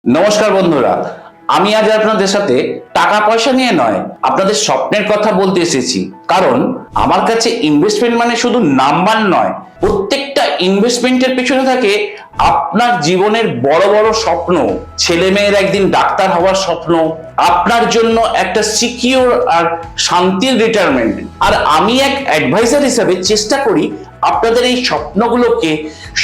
নমস্কার বন্ধুরা, আমি আজ আপনাদের সাথে টাকা পয়সা নিয়ে নয়, আপনাদের স্বপ্নের কথা বলতে এসেছি। কারণ আমার কাছে ইনভেস্টমেন্ট মানে শুধু নাম্বার নয়, প্রত্যেকটা ইনভেস্টমেন্টের পেছনে থাকে আপনার জীবনের বড় বড় স্বপ্ন। ছেলে মেয়ের একদিন ডাক্তার হওয়ার স্বপ্ন, আপনার জন্য একটা সিকিউর আর শান্তির রিটায়ারমেন্ট। আর আমি এক অ্যাডভাইজার হিসেবে চেষ্টা করি আপনাদের এই স্বপ্নগুলোকে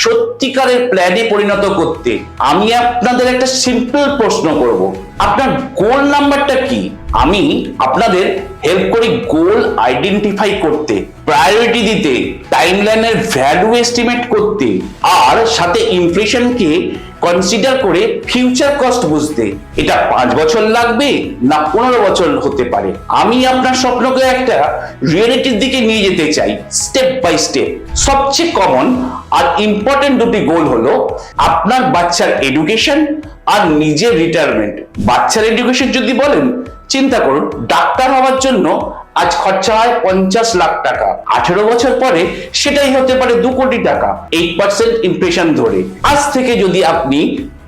সত্যিকারের প্ল্যানে পরিণত করতে। আমি আপনাদের একটা সিম্পল প্রশ্ন করব, আপনার গোল নাম্বারটা কি? আমি আপনাদের হেল্প করি গোল আইডেন্টিফাই করতে, প্রায়োরিটি দিতে, টাইমলাইনের ভ্যালু এস্টিমেট করতে, আর সাথে ইনফ্লেশনকে কনসিডার করে ফিউচার কস্ট বুঝতে। এটা 5 বছর লাগবে না 15 বছর হতে পারে। আমি আপনার স্বপ্নকে একটা রিয়েলিটির দিকে নিয়ে যেতে চাই, স্টেপ বাই স্টেপ। সবচেয়ে কমন আর ইম্পর্টেন্ট দুটি গোল হলো আপনার বাচ্চার এডুকেশন আর নিজের রিটায়ারমেন্ট। বাচ্চার এডুকেশন যদি বলেন, চিন্তা করুন, ডাক্তার হওয়ার জন্য আজ খরচা হয় 50 লাখ টাকা, 18 বছর পরে সেটাই হতে পারে 2 কোটি টাকা, 8% ইনফ্লেশন ধরে। আজ থেকে যদি আপনি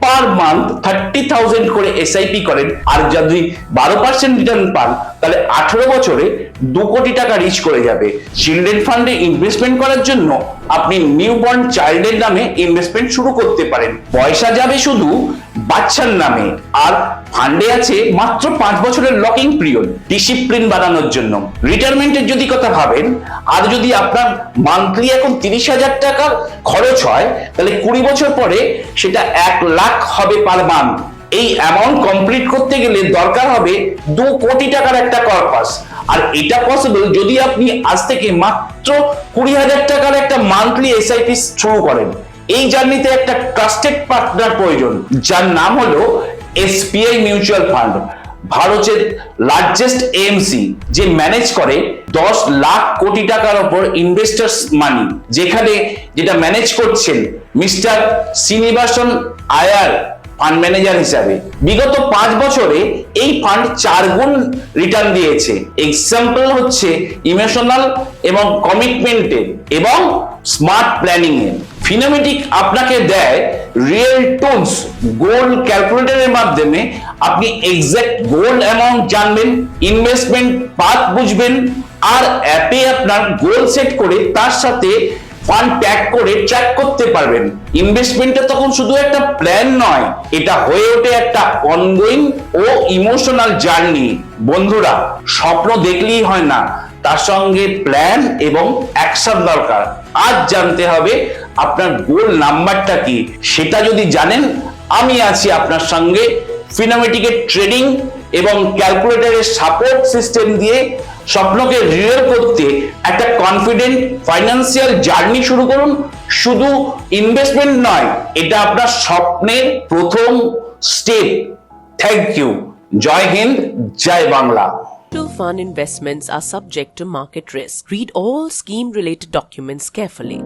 পার মান্থ 30,000 করে এসআইপি করেন আর যদি 12% রিটার্ন পান, তাহলে 18 বছরে 2 কোটি টাকা রিচ করে যাবে। চিলড্রেন ফান্ডে ইনভেস্টমেন্ট করার জন্য আপনি নিউবর্ন চাইল্ডের নামে ইনভেস্টমেন্ট শুরু করতে পারেন। পয়সা যাবে শুধু বাচ্চার নামে, আর ফান্ডে আছে মাত্র 5 বছরের লকিং পিরিয়ড ডিসিপ্লিন বানানোর জন্য। রিটায়ারমেন্টের যদি কথা ভাবেন, আর যদি আপনার মান্থলি এখন 30,000 টাকা খরচ হয়, তাহলে 20 বছর পরে সেটা 1 লাখ হবে পার মান্থ। এই অ্যামাউন্ট কমপ্লিট করতে গেলে দরকার হবে 2 কোটি টাকার একটা কর্পাস। আর এটা পসিবল যদি আপনি আজ থেকে মাত্র 20,000 টাকার একটা মান্থলি এসআইপি শুরু করেন। এই জার্নিতে একটা ট্রাস্টেড পার্টনার প্রয়োজন, যার নাম হলো এসবিআই মিউচুয়াল ফান্ড, ভারতের লার্জেস্ট এএমসি, যে ম্যানেজ করে 10 লাখ কোটি টাকার উপর ইনভেস্টার্স মানি। যেখানে যেটা ম্যানেজ করছেন মিস্টার শ্রীনিবাসন আয়ার ফান্ড ম্যানেজার হিসাবে। বিগত 5 বছরে এই ফান্ড 4 গুণ রিটার্ন দিয়েছে। এক্সাম্পল হচ্ছে ইমোশনাল এবং কমিটমেন্টের এবং স্মার্ট প্ল্যানিং এর। ফিনোমেটিক আপনাকে দেয় রিয়েল টুলস, গোল ক্যালকুলেটরের মাধ্যমে আপনি এক্সাক্ট গোল অ্যামাউন্ট জানবেন, ইনভেস্টমেন্ট পাথ বুঝবেন, আর অ্যাপে আপনার গোল সেট করে তার সাথে ফান্ড ট্যাগ করে ট্র্যাক করতে পারবেন। ইনভেস্টমেন্টটা তখন শুধু একটা প্ল্যান নয়, এটা হয়ে ওঠে একটা অনগোয়িং ও ইমোশনাল জার্নি। বন্ধুরা, স্বপ্ন দেখলেই হয় না, তার সঙ্গে প্ল্যান এবং অ্যাকশন দরকার। আজ জানতে হবে আপনার গোল নাম্বারটা কি। সেটা যদি জানেন, আমি আছি আপনার সঙ্গে। ফিনোমেটিকের ট্রেডিং এবং ক্যালকুলেটরের সাপোর্ট সিস্টেম দিয়ে স্বপ্নকে রিয়েল করতে একটা কনফিডেন্ট ফাইন্যান্সিয়াল জার্নি শুরু করুন। শুধু ইনভেস্টমেন্ট নয়, এটা আপনার স্বপ্নের প্রথম স্টেপ। Thank you. জয় হিন্দ, জয় Bangla. Mutual fund investments are subject to market risk. Read all scheme-related documents carefully.